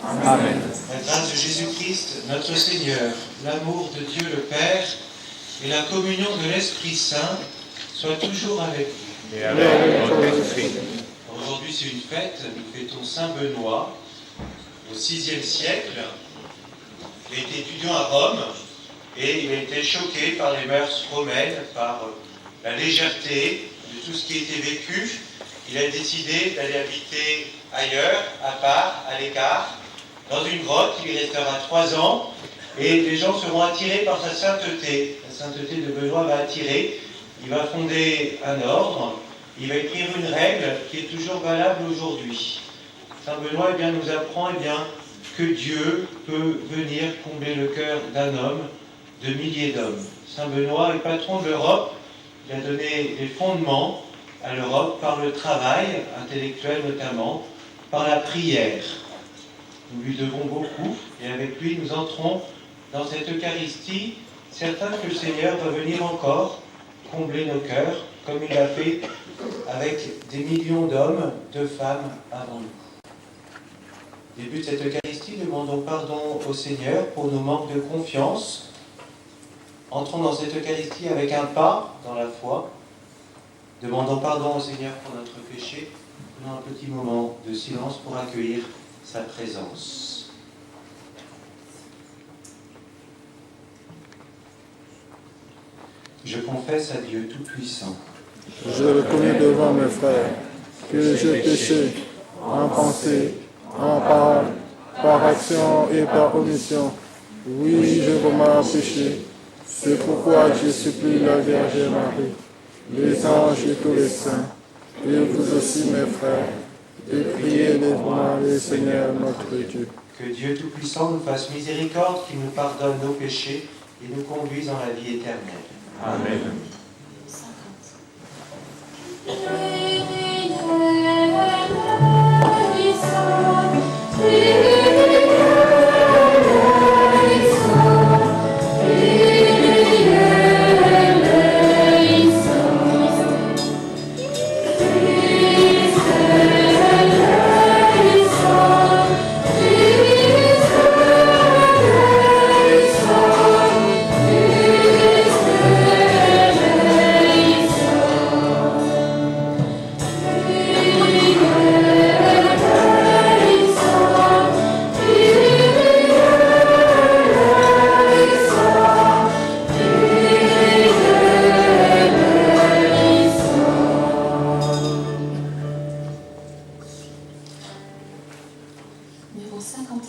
Amen. La grâce de Jésus-Christ, notre Seigneur, l'amour de Dieu le Père et la communion de l'Esprit Saint soient toujours avec vous. Et avec votre esprit. Aujourd'hui, c'est une fête, nous fêtons Saint Benoît, au VIe siècle. Il était étudiant à Rome et il a été choqué par les mœurs romaines, par la légèreté de tout ce qui était vécu. Il a décidé d'aller habiter ailleurs, à part, à l'écart, dans une grotte. Il y restera 3 ans et les gens seront attirés par sa sainteté. La sainteté de Benoît va attirer. Il va fonder un ordre. Il va écrire une règle qui est toujours valable aujourd'hui. Saint Benoît nous apprend que Dieu peut venir combler le cœur d'un homme, de milliers d'hommes. Saint Benoît est patron de l'Europe. Il a donné les fondements à l'Europe par le travail intellectuel notamment, par la prière. Nous lui devons beaucoup et avec lui nous entrons dans cette Eucharistie, certains que le Seigneur va venir encore combler nos cœurs, comme il l'a fait avec des millions d'hommes, de femmes avant nous. Début de cette Eucharistie, demandons pardon au Seigneur pour nos manques de confiance. Entrons dans cette Eucharistie avec un pas dans la foi. Demandons pardon au Seigneur pour notre péché. Prenons un petit moment de silence pour accueillir sa présence. Je confesse à Dieu Tout-Puissant. Je reconnais devant mes frères que j'ai péché en pensée, en parole, par action et par omission. Oui, je commets péché. C'est pourquoi je supplie la Vierge Marie, les anges et tous les saints, et vous aussi mes frères, de prier devant le Seigneur notre Dieu. Que Dieu Tout-Puissant nous fasse miséricorde, qu'il nous pardonne nos péchés et nous conduise dans la vie éternelle. Amen. Numéro 51,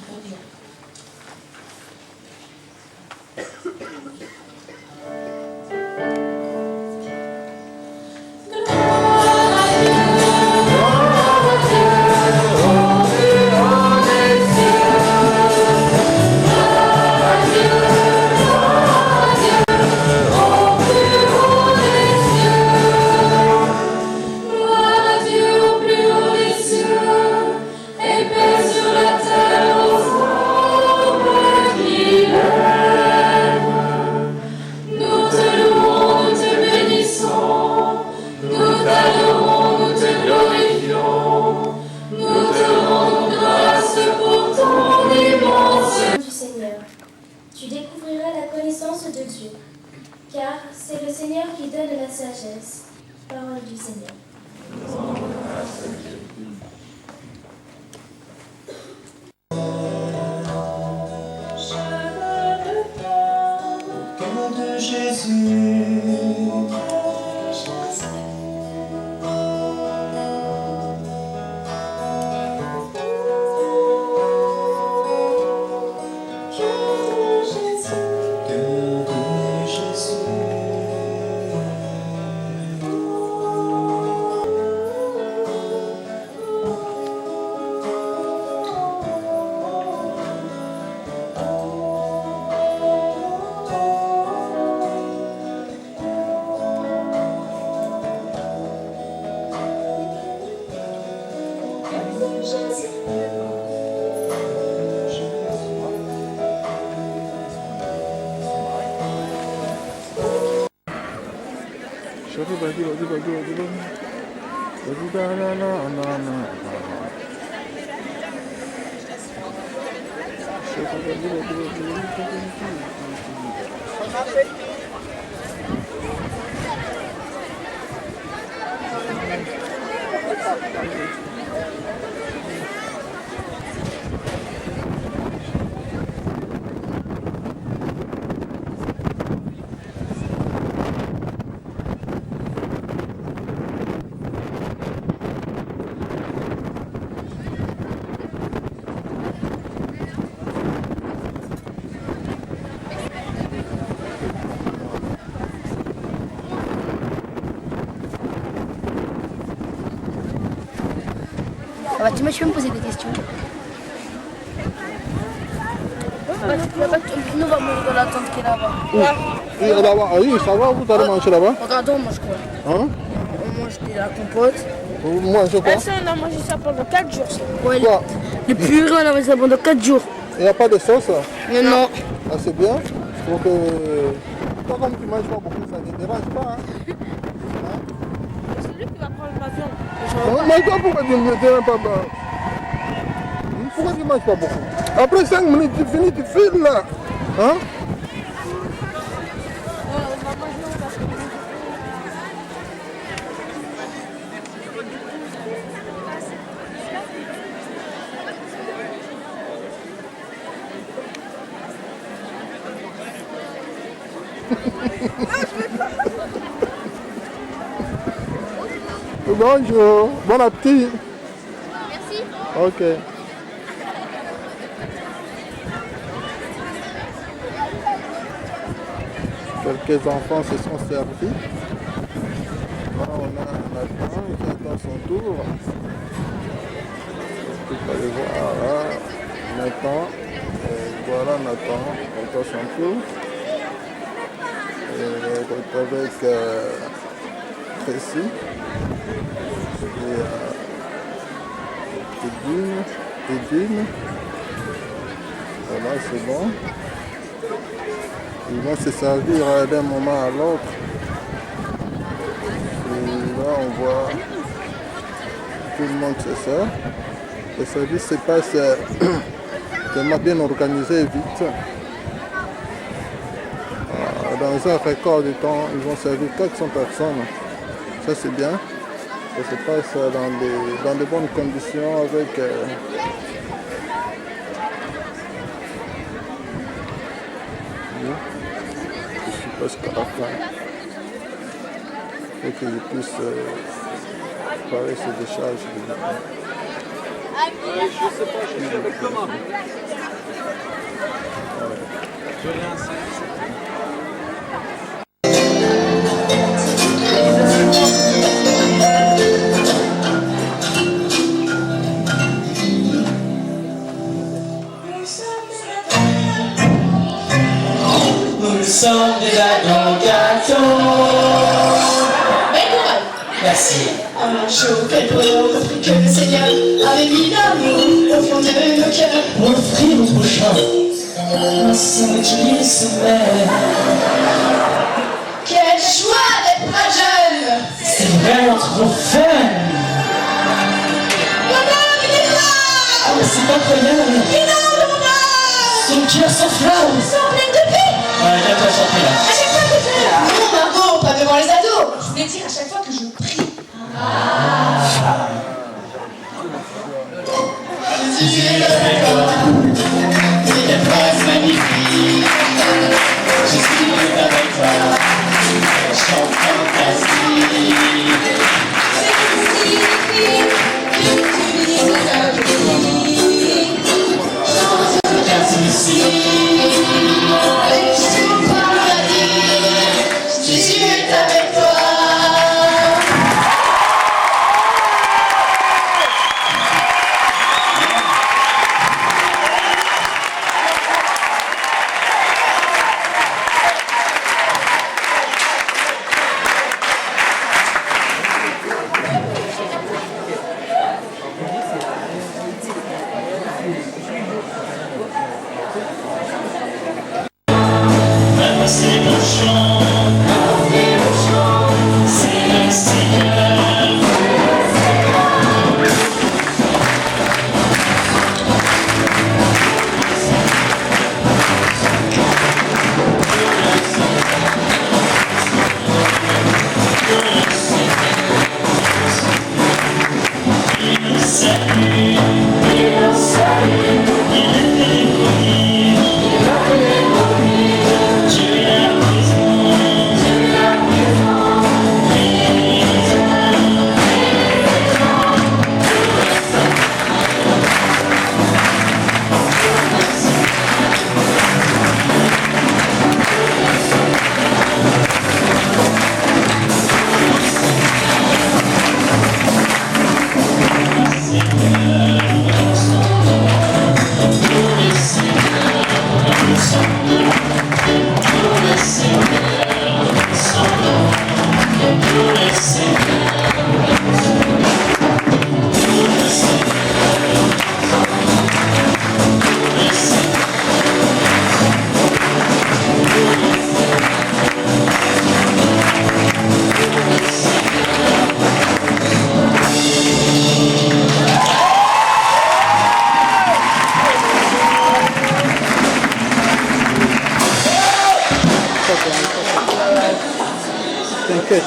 Gloria. Tu découvriras la connaissance de Dieu, car c'est le Seigneur qui donne la sagesse. Parole du Seigneur. Au cœur de Jésus. Ah bah, tu peux me poser des questions. Nous, on va manger dans la tente qui est là-bas. Et là-bas, oui, ça va, vous allez manger là-bas? Regarde, on mange quoi? Hein? On mange de la compote. Vous mangez quoi? Ça, on a mangé ça pendant 4 jours. Ouais, Quoi? le purée, on a mangé ça pendant 4 jours. Il n'y a pas de sauce? Mais non. Ah, c'est bien. Donc, toi, comme tu manges pas beaucoup, ça ne te dérange pas. Hein? C'est lui qui va prendre l'avion. Mais toi, pourquoi tu ne me déranges pas? Pourquoi tu ne manges pas beaucoup? Après 5 minutes, tu finis, tu files là. Hein? Bonjour, bon appétit. Merci. Ok. Quelques enfants se sont servis. Là, on a Nathan qui attend son tour. Vous allez voir là, Nathan. Voilà Nathan, qui attend son tour. Et avec Tracy. Et Edine. Voilà, c'est bon. Ils vont se servir d'un moment à l'autre. Et là, on voit tout le monde se sert. Le service se passe tellement bien organisé et vite. Dans un record de temps, ils vont servir 400 personnes. Ça, c'est bien. Ça se passe dans de bonnes conditions avec je suis presque à la fin. Il faut que je puisse parler sur des charges. Je sais pas, je suis avec Thomas. Je l'ai un 5. Nous sommes des agneaux gâteaux. Merci. Un chaud cadeau que le Seigneur avait mis d'amour au fond de nos cœurs. Pour offrir au prochain un son qui sommeille. Quelle joie d'être pas jeune. C'est vraiment trop fun. Madame, il est là. Ah mais c'est incroyable. Énorme, maman. Son cœur s'enflamme. Sans pleine de paix. Ouais, d'accord, j'en prie là. À chaque fois que je fais là. Non, Margot, pas devant les ados. Je voulais dire à chaque fois que je prie. Si tu es d'accord, c'est une phrase magnifique. Je suis avec toi, chante fantastique. C'est magnifique, que tu dises comme je dis. Chante aucun souci, avec ton paradis. t'inquiète.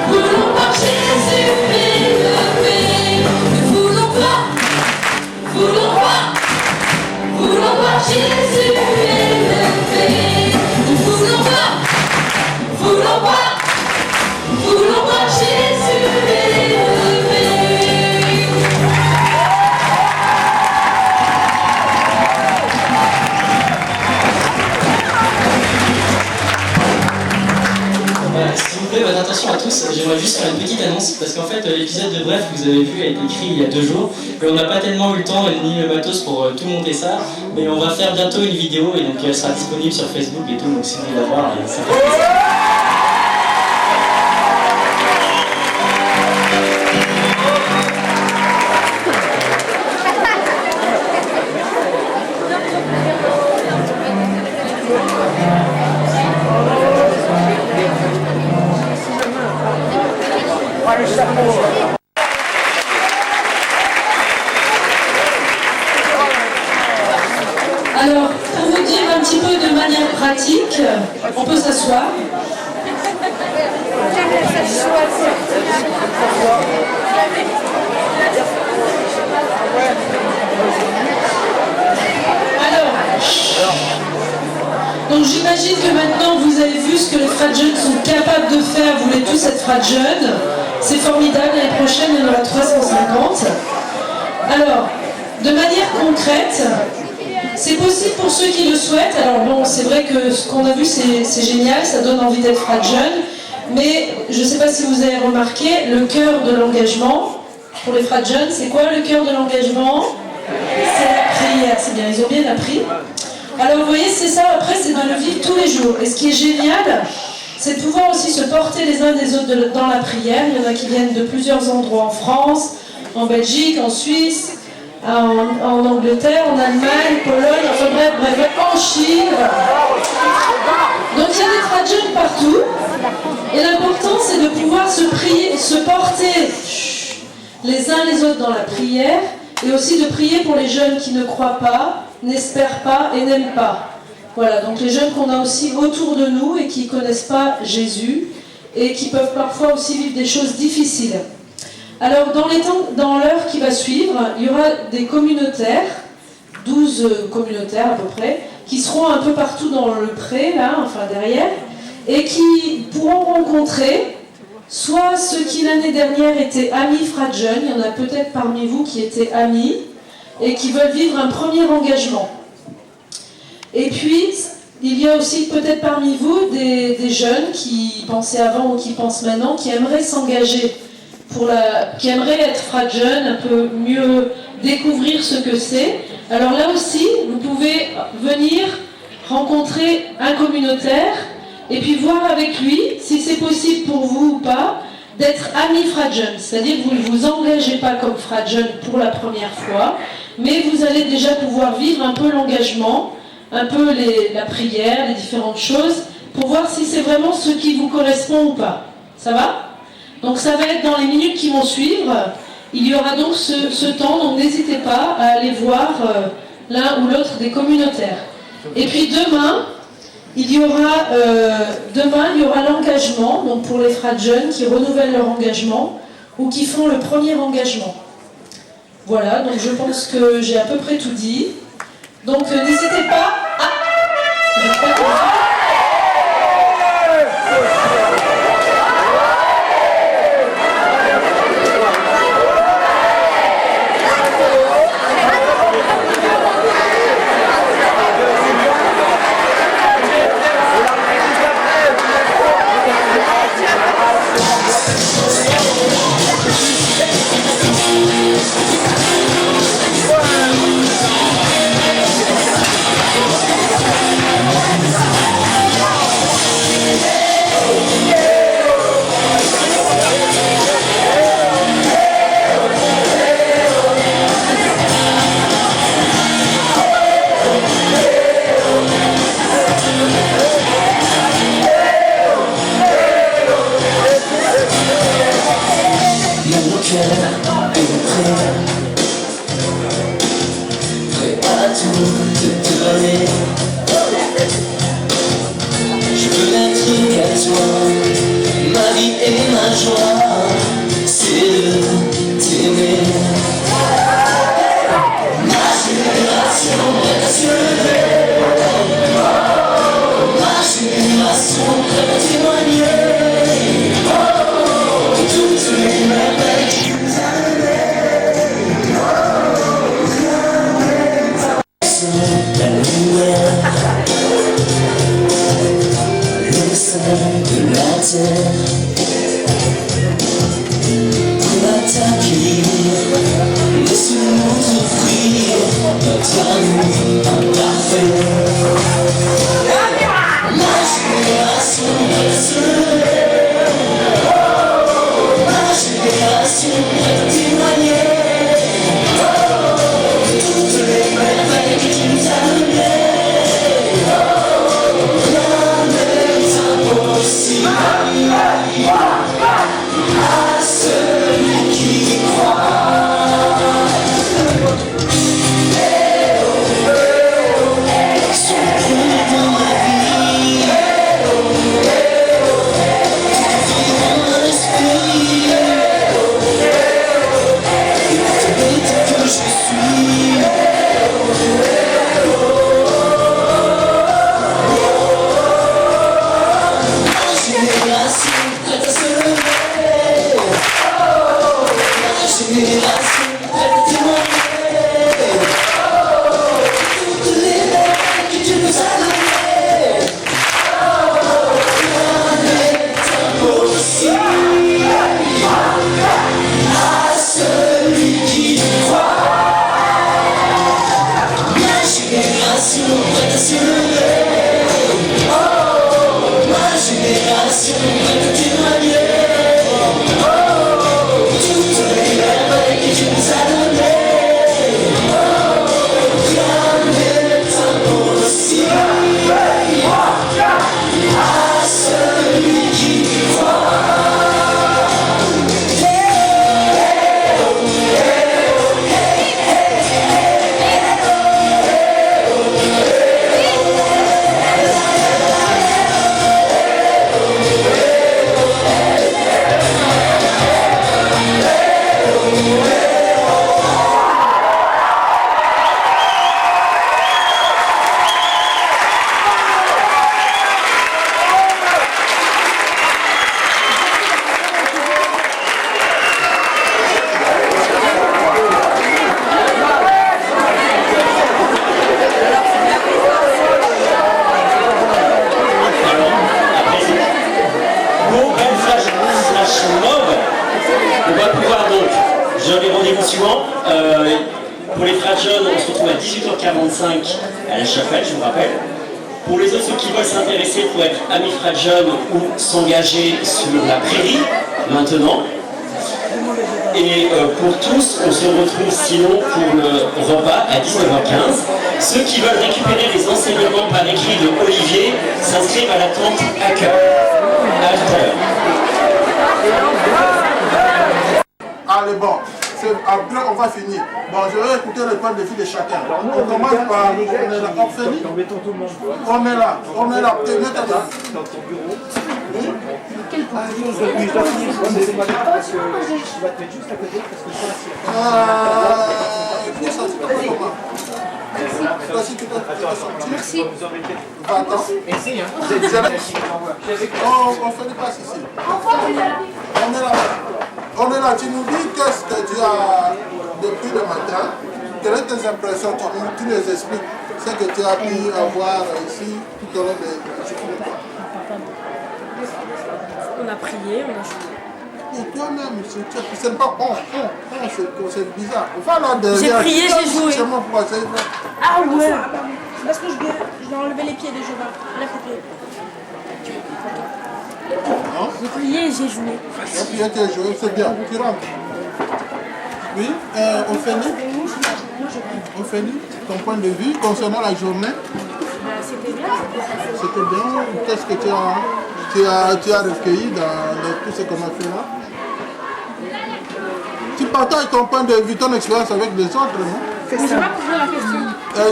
Voulons voir Jésus élevé. Nous voulons voir Jésus élevé. Nous voulons voir Jésus élevé. S'il vous plaît, votre attention à tous, j'aimerais juste faire une petite annonce parce qu'en fait l'épisode de Bref que vous avez vu a été écrit il y a 2 jours et on n'a pas tellement eu le temps ni le matos pour tout monter ça, mais on va faire bientôt une vidéo et donc elle sera disponible sur Facebook et tout, donc si vous voulez la voir, ça fait plaisir. Alors, pour vous dire un petit peu de manière pratique, on peut s'asseoir. Alors, donc j'imagine que maintenant vous avez vu ce que les Frat Jeunes sont capables de faire. Vous voulez tous être Frat Jeunes. C'est formidable, l'année prochaine il y en aura 350. Alors, de manière concrète, c'est possible pour ceux qui le souhaitent. Alors bon, c'est vrai que ce qu'on a vu c'est génial, ça donne envie d'être Frat Jeune, mais je ne sais pas si vous avez remarqué, le cœur de l'engagement, pour les Frat Jeunes, c'est quoi le cœur de l'engagement? C'est la prière, c'est bien, ils ont bien appris. Alors vous voyez, c'est ça, après c'est de le vivre tous les jours. Et ce qui est génial, c'est de pouvoir aussi se porter les uns des autres dans la prière. Il y en a qui viennent de plusieurs endroits en France, en Belgique, en Suisse, en Angleterre, en Allemagne, Pologne, enfin bref, en Chine. Donc il y a des Frat Jeunes partout. Et l'important c'est de pouvoir se porter les uns les autres dans la prière et aussi de prier pour les jeunes qui ne croient pas, n'espèrent pas et n'aiment pas. Voilà, donc les jeunes qu'on a aussi autour de nous et qui ne connaissent pas Jésus et qui peuvent parfois aussi vivre des choses difficiles. Alors dans l'heure qui va suivre, il y aura des communautaires, 12 communautaires à peu près, qui seront un peu partout dans le pré, là, enfin derrière, et qui pourront rencontrer soit ceux qui l'année dernière étaient amis Frat Jeunes, il y en a peut-être parmi vous qui étaient amis, et qui veulent vivre un premier engagement. Et puis, il y a aussi peut-être parmi vous des jeunes qui pensaient avant ou qui pensent maintenant, qui aimeraient s'engager, qui aimeraient être Frat Jeunes, un peu mieux découvrir ce que c'est. Alors là aussi, vous pouvez venir rencontrer un communautaire et puis voir avec lui si c'est possible pour vous ou pas d'être ami Frat Jeunes. C'est-à-dire que vous ne vous engagez pas comme Frat Jeunes pour la première fois, mais vous allez déjà pouvoir vivre un peu l'engagement, un peu la prière, les différentes choses, pour voir si c'est vraiment ce qui vous correspond ou pas. Ça va ? Donc ça va être dans les minutes qui vont suivre. Il y aura donc ce temps, donc n'hésitez pas à aller voir l'un ou l'autre des communautaires. Et puis demain, il y aura l'engagement, donc pour les Frat Jeunes qui renouvellent leur engagement ou qui font le premier engagement. Voilà, donc je pense que j'ai à peu près tout dit. Donc n'hésitez pas à... à tout te donner. Je veux n'être qu'à toi, ma vie et ma joie, c'est de t'aimer. Ma génération prête à se lever, ma génération prête à témoigner de toutes les merveilles qui nous a données. La lumière, le sein de la terre, pour t'accueillir, laisse-nous offrir notre amour imparfait. Ma génération prête à se lever, ma génération prête à témoigner de toutes les merveilles que tu nous as données. Rien n'est impossible à celui qui croit. Son premier dans ma vie, tout dans mon esprit, et tout que je suis. Ma génération prête à se lever, ma génération prête à témoigner toutes les merveilles que tu nous as données. Rien n'est impossible à celui qui croit. Ma génération prête à se lever, ma génération prête à témoigner toutes les merveilles que tu nous as données. Rien n'est impossible à celui qui croit. Bon, flash mob, on va pouvoir donc, j'ai les rendez-vous suivants. Pour les frères jeunes, on se retrouve à 18h45 à la chapelle, je vous rappelle. Pour les autres, ceux qui veulent s'intéresser pour être amis frères jeunes ou s'engager sur la prairie, maintenant. Et pour tous, on se retrouve sinon pour le repas à 19h15. Ceux qui veulent récupérer les enseignements par écrit de Olivier s'inscrivent à la tente à cœur. À tout à l'heure. Allez, bon, après on va finir. Bon, je vais écouter le point de vue de chacun. On commence par Orphélie. On est là. Mettez-là. Dans ton bureau. Quel point? Je dois finir, mais c'est pas grave parce que tu vas te mettre juste à côté parce que Merci. Va-t'en. Merci, hein. On fait des passes ici. On est là. Tu nous dis qu'est-ce que tu as depuis le matin. Quelles sont tes impressions? Tu nous expliques ce que tu as pu avoir ici tout au long de la journée. On a prié, on a joué. Et toi-même, c'est pas c'est bizarre. Enfin, là, J'ai prié, j'ai joué. Ah ouais. Parce que je dois enlever les pieds des jeux-là. Lève tes pieds. J'ai prié et j'ai joué. Et puis tu as joué, c'est bien. Tu rentres. Oui, Ophélie, ton point de vue concernant la journée? C'était bien. C'était bien. Qu'est-ce que tu as recueilli dans tout ce qu'on a fait là? Tu partages ton point de vue, ton expérience avec les autres, non? Mais j'ai pas compris la question.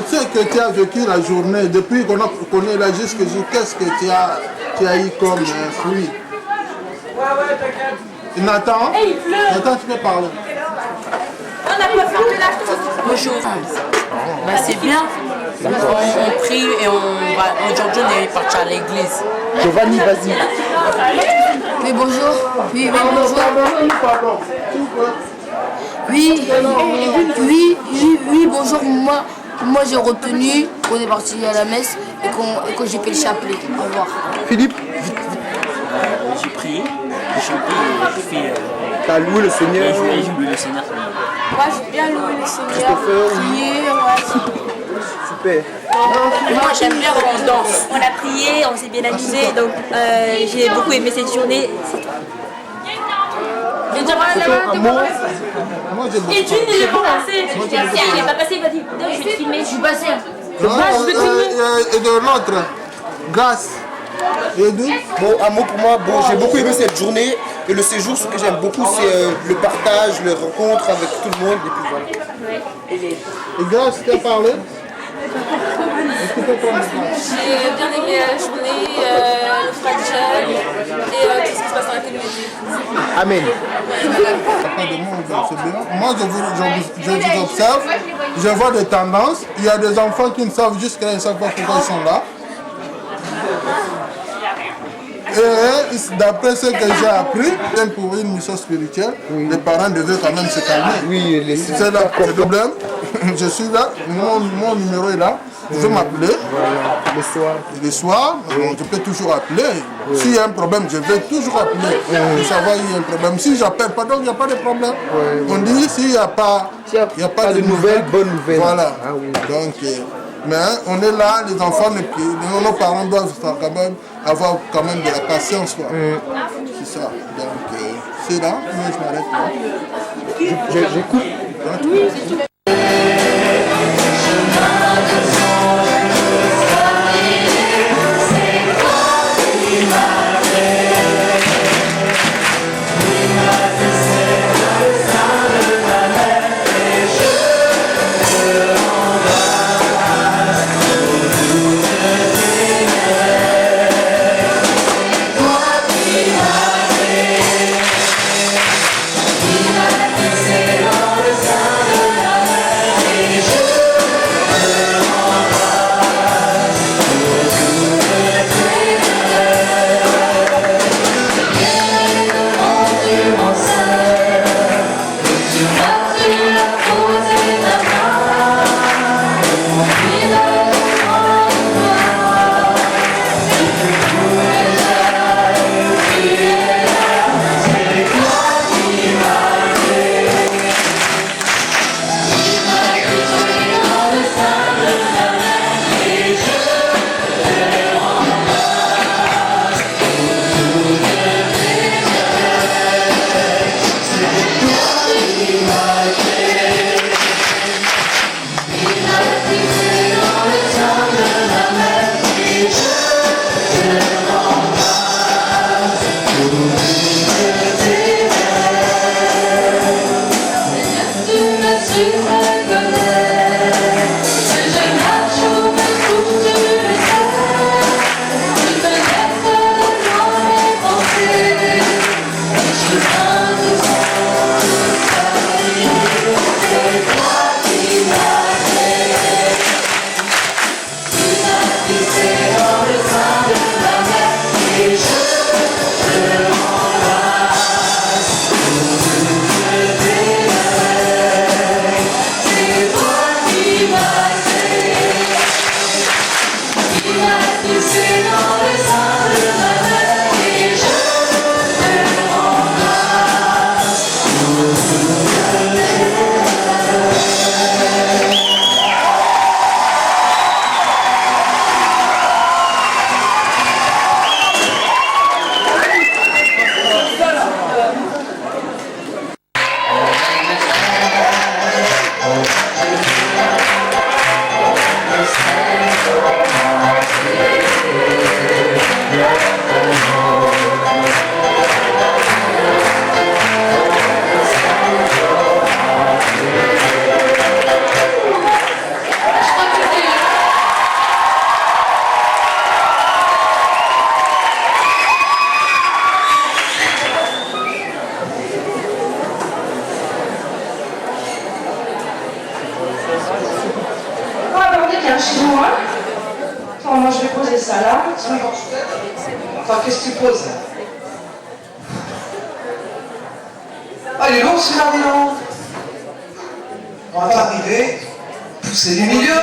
Tu sais que tu as vécu la journée, depuis qu'on est là jusqu'à jour, qu'est-ce que tu as eu comme fruit? Nathan, Nathan, tu peux parler. Bonjour. C'est bien. On prie et aujourd'hui on est parti à l'église. Giovanni, vas-y. Oui, bonjour. Oui, bonjour. Oui, bonjour. Moi j'ai retenu qu'on est parti à la messe et que j'ai fait le chapelet. Au revoir. Philippe, J'ai prié, j'ai fait. t'as loué le Seigneur. J'ai loué le Seigneur. Moi j'ai bien loué le Seigneur. Prié, Super. Moi j'aime bien quand on danse. On a prié, on s'est bien amusé, donc j'ai beaucoup aimé cette journée. Moi, j'ai Et tu ne l'es pas passé. Il n'est pas passé, il m'a dit, non, je vais te filmer. Je suis passé. Et de l'autre, grâce. Et d'où? Bon, un mot pour moi, bon, j'ai beaucoup aimé cette journée et le séjour, ce que j'aime beaucoup, c'est le partage, les rencontres avec tout le monde et puis voilà. Et grâce, tu as parlé? Est-ce que tu peux prendre J'ai bien aimé la journée, le fragile et tout ce qui se passe dans la communauté. Amen. Pas de monde, c'est bien. Moi, je vous observe, je vois des tendances. Il y a des enfants qui ne savent jusqu'à là, ils ne savent pas pourquoi ils sont là. Et d'après ce que j'ai appris, même pour une mission spirituelle, les parents devaient quand même se calmer. Oui, c'est là le problème. Je suis là, mon numéro est là. Vous pouvez m'appeler. Le soir. Le soir, je peux toujours appeler. S'il y a un problème, je vais toujours appeler. Pour savoir s'il y a un problème. Si j'appelle pas, donc il n'y a pas de problème. On dit s'il n'y a pas, de nouvelles, bonnes nouvelles. Voilà. Donc, mais on est là, les enfants, nos parents doivent quand même avoir quand même de la patience. C'est ça. Donc, c'est là, mais je m'arrête là. J'écoute. Dans le sein de la viens chez moi. Attends, moi je vais poser ça là. Enfin, qu'est-ce que tu poses là? Ah, il est long celui-là, dis donc. On va arriver, pousser du milieu.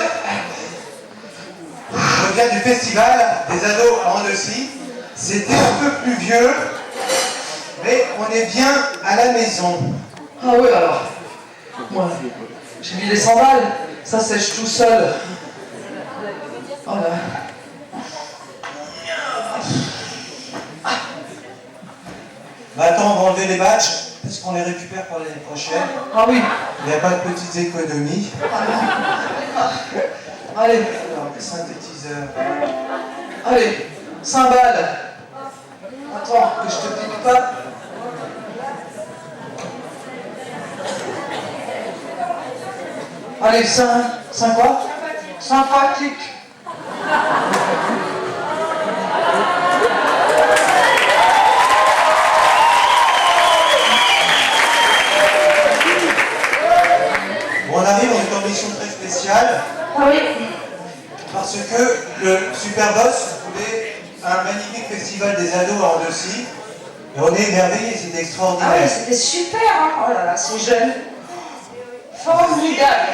Je viens du festival des ados à Annecy. C'était un peu plus vieux, mais on est bien à la maison. Ah oui, alors. Moi, j'ai mis les 100 balles. Ça sèche tout seul. Oh là. Bah attends, on va enlever les badges, parce qu'on les récupère pour l'année prochaine. Ah oui. Il n'y a pas de petites économies. Allez. Alors, les synthétiseurs. Allez, 5 balles. Attends, que je te pique pas. Allez, 5 quoi? Sympathique. Bon, on arrive, on est en mission très spéciale. Ah oui. Parce que le Superboss voulait un magnifique festival des ados à Annecy. Et on est émerveillés, c'était extraordinaire. Ah oui, c'était super, hein. Oh là là, c'est jeune. Formidable.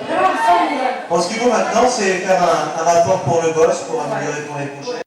Vraiment formidable. Bon, ce qu'il faut maintenant, c'est faire un rapport pour le boss, pour améliorer pour les prochaines.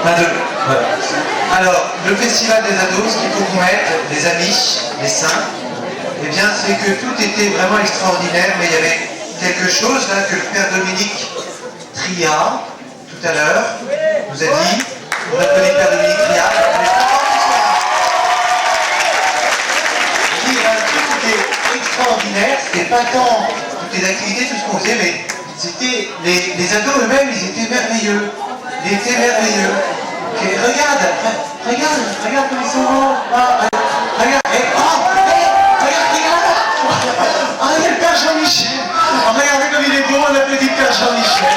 Un, deux, voilà. Alors, le festival des ados, ce qu'il faut connaître, les amis, les saints, eh bien, c'est que tout était vraiment extraordinaire, mais il y avait quelque chose là que le Père Dominique Tria, tout à l'heure, nous a dit. On appelait le Père Dominique Tria. Tout était extraordinaire, c'était pas tant toutes les activités, tout ce qu'on faisait, mais c'était les ados eux-mêmes, ils étaient merveilleux. Ils étaient merveilleux. Et regarde comme ils sont beaux. Regarde, il y a le Père Jean-Michel. Regardez comme il est beau, on applaudit le Père Jean-Michel.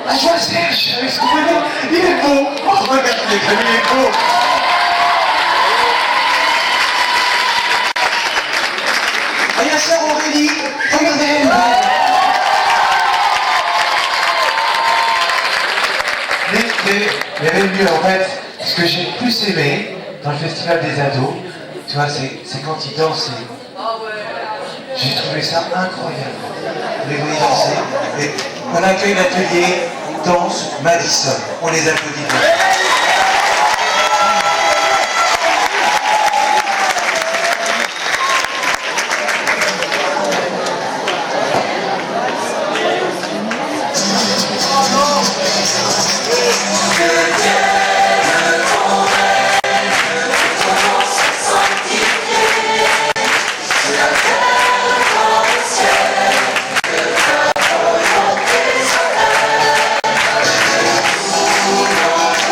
Ah, je vois Serge, avec son bonnet, il est beau. Oh, regardez comme il est beau. Ah, il y a Sœur Aurélie, regardez elle. Mais mieux, en fait, ce que j'ai le plus aimé dans le festival des ados, tu vois, c'est quand ils dansent. J'ai trouvé ça incroyable. Les voyez danser. Et on accueille l'atelier Danse Madison. On les applaudit.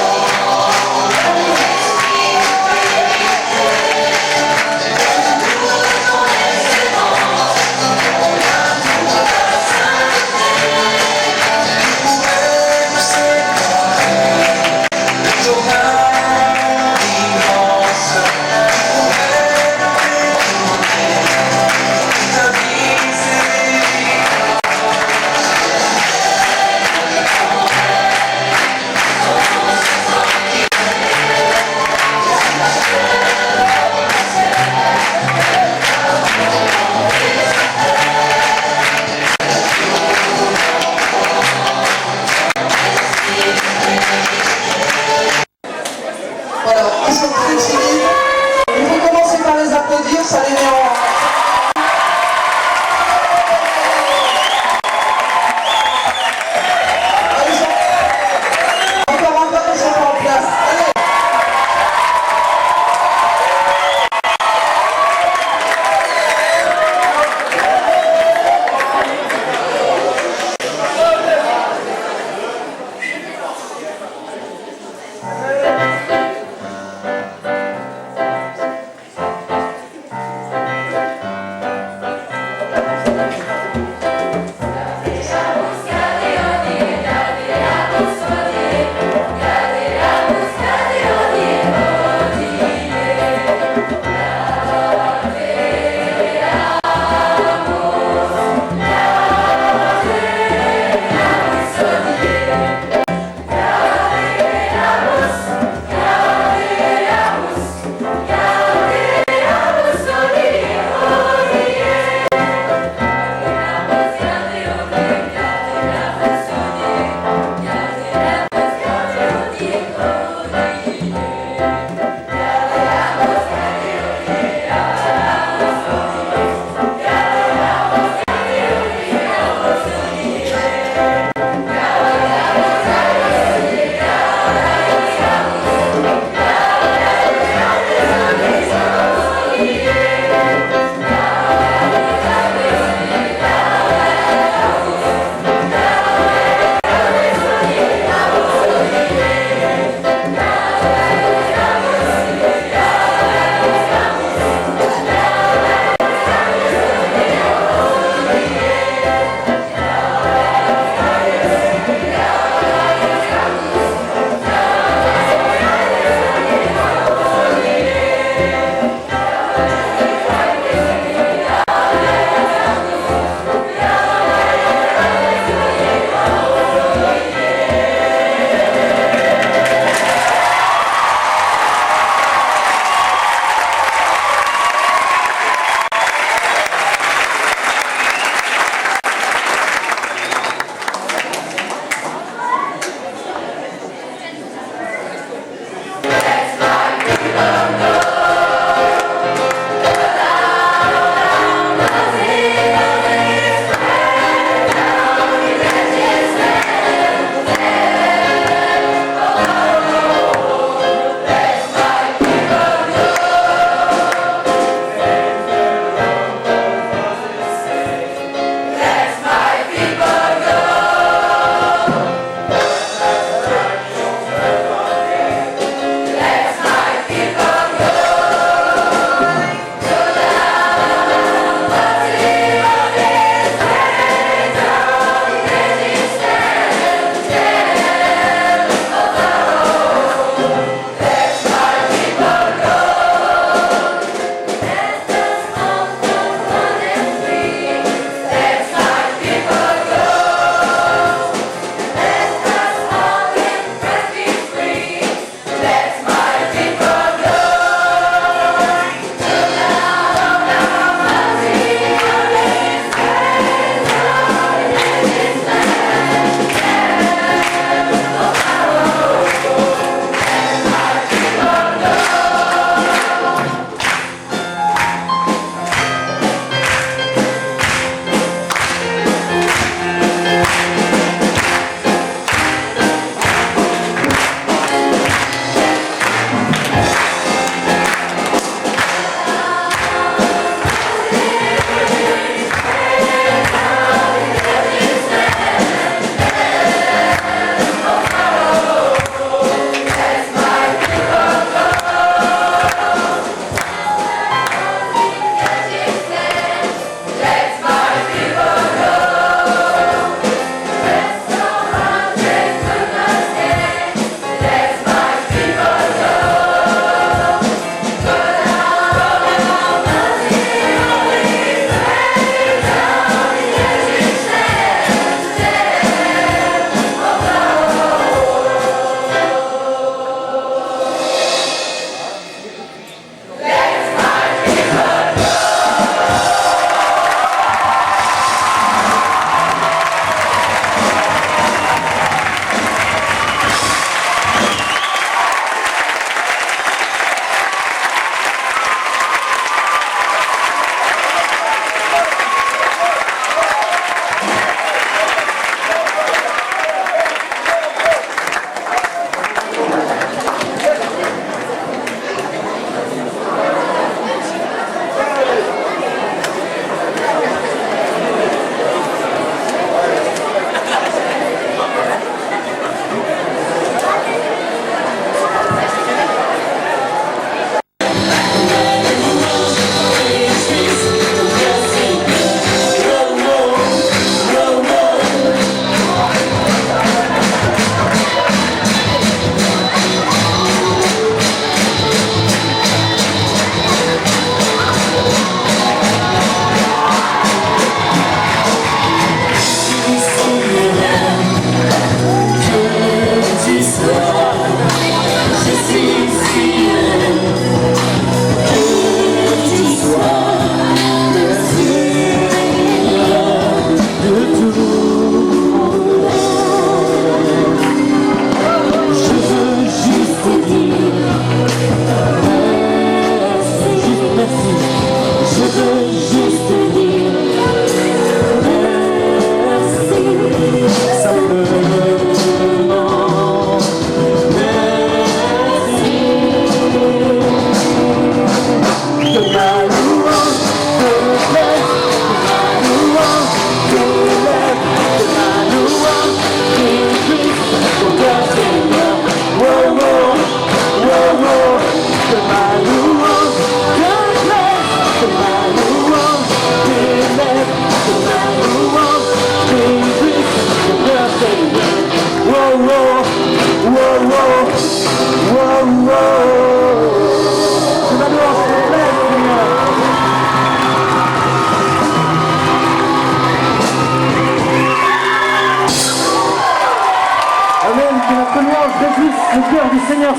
Oh,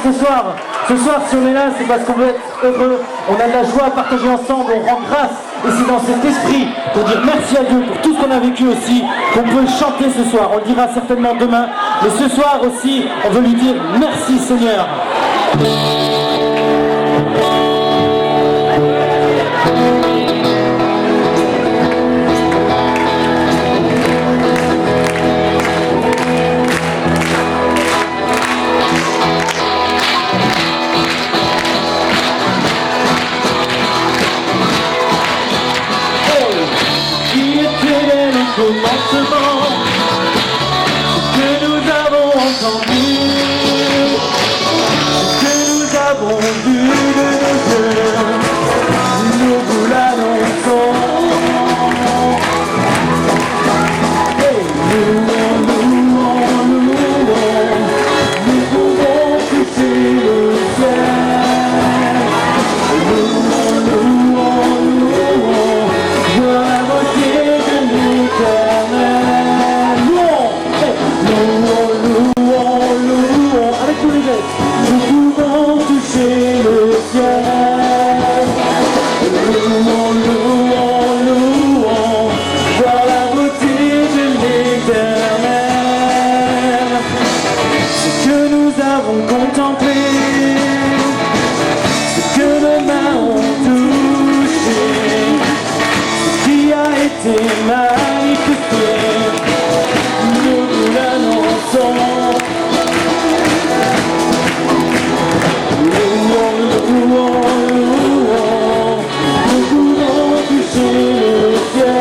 ce soir. Ce soir, si on est là, c'est parce qu'on veut être heureux. On a de la joie à partager ensemble, on rend grâce. Et c'est dans cet esprit, pour dire merci à Dieu pour tout ce qu'on a vécu aussi, qu'on peut chanter ce soir. On le dira certainement demain. Mais ce soir aussi, on veut lui dire merci Seigneur. Commencement, ce que nous avons entendu, ce que nous avons vu de nos yeux, nous vous l'annonçons. Et nous pouvons toucher le ciel. Voir la beauté de l'Éternel. Louons, avec tous les gestes. Nous pouvons toucher le ciel. Louons, voir la beauté de l'Éternel. Ce que nous avons contemplé, ce que nos mains ont touché, ce qui a été manifesté, nous vous l'annonçons. Louons, nous pouvons toucher le ciel.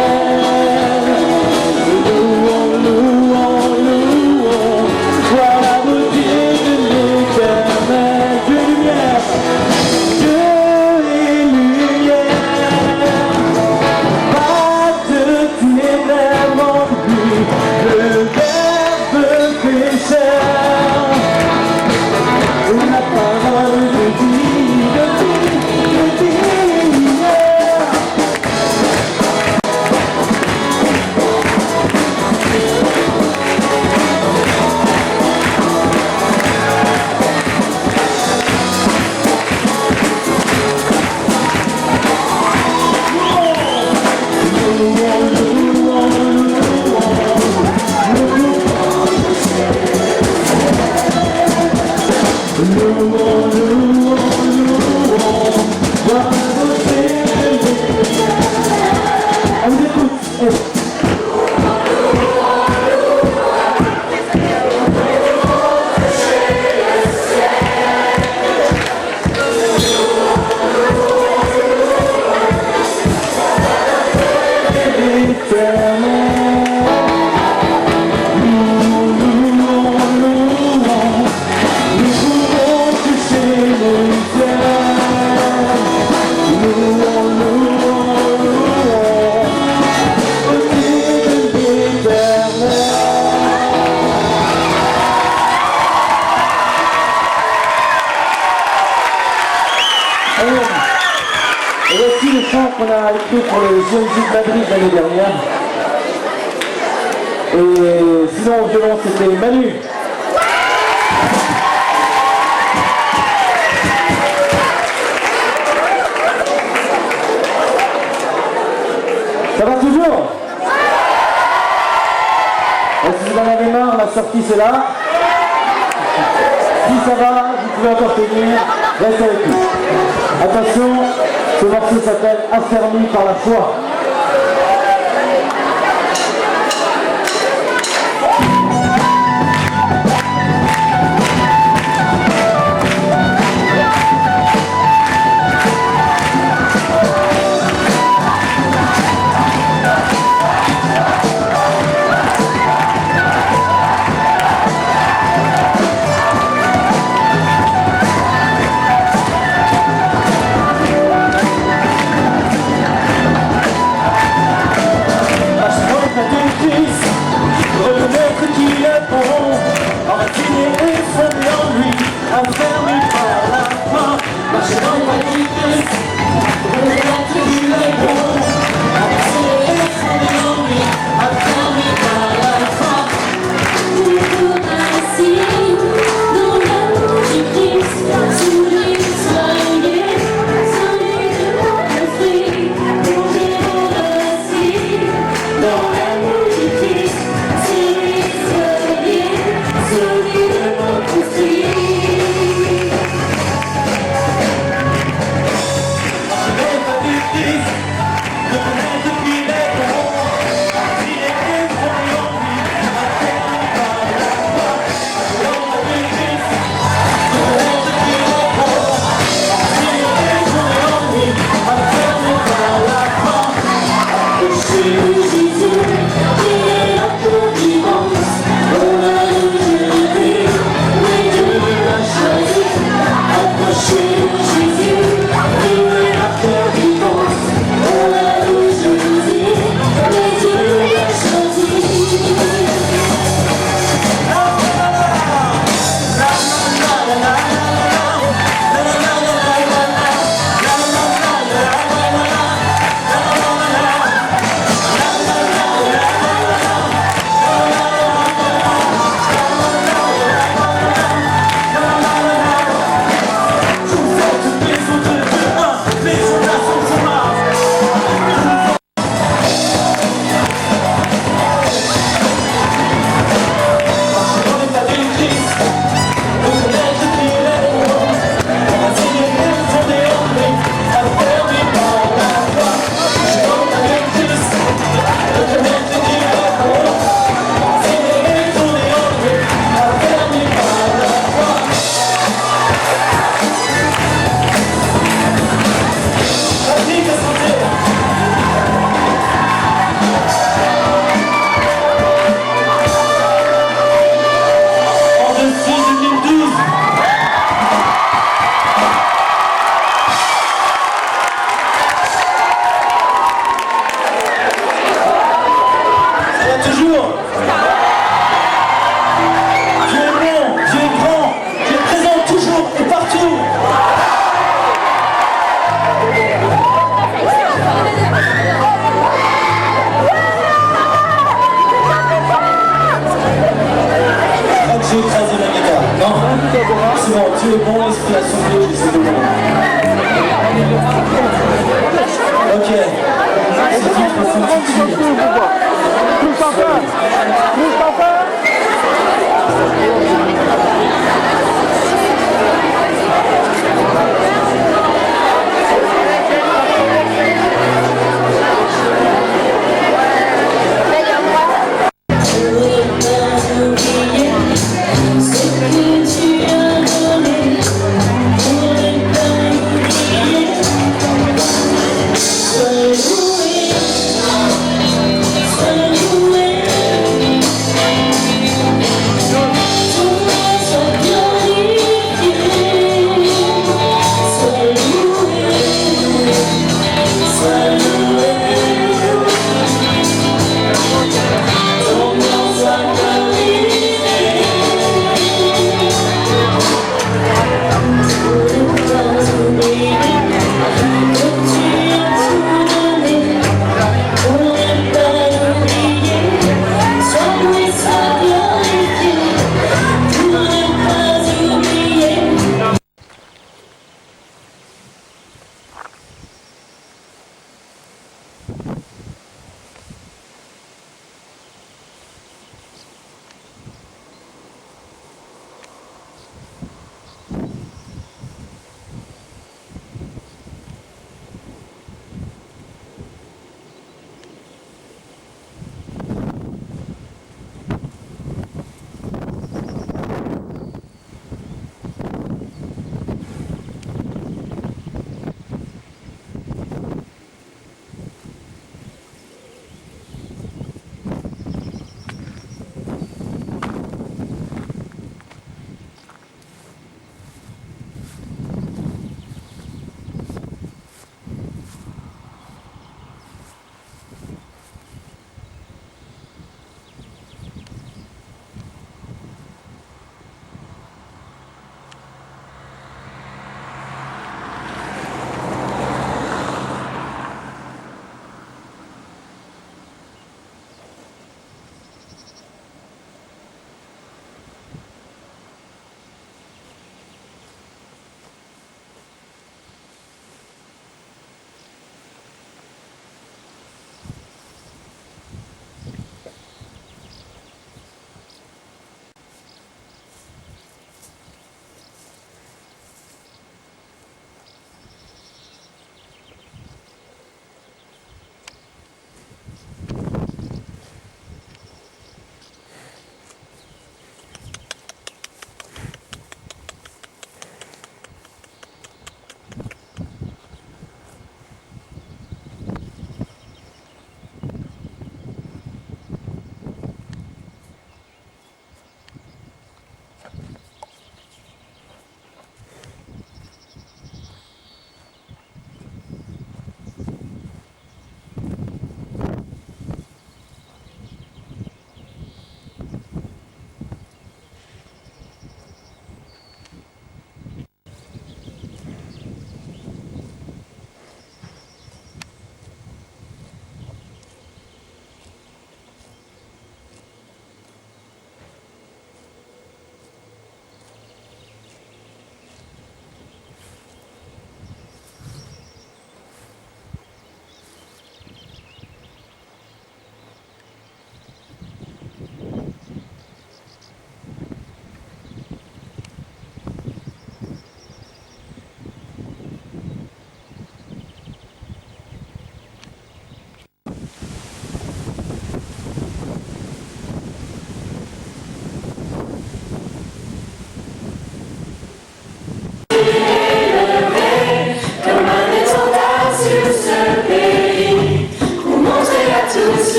Louons, voir la beauté de l'Éternel. Dieu et lumière, Dieu et lumière, pas de ténèbres en lui, le Verbe pécheur, la parole de vie, de lumière. On vous écoute. Et voici le chant qu'on a écrit pour les Jeunes de Madrid l'année dernière. Et sinon au violon c'était Manu. Ça va toujours? Et si vous en avez marre, la sortie c'est là. Si ça va, vous pouvez encore tenir, restez avec nous. Attention, ce morceau s'appelle Affermi par la foi.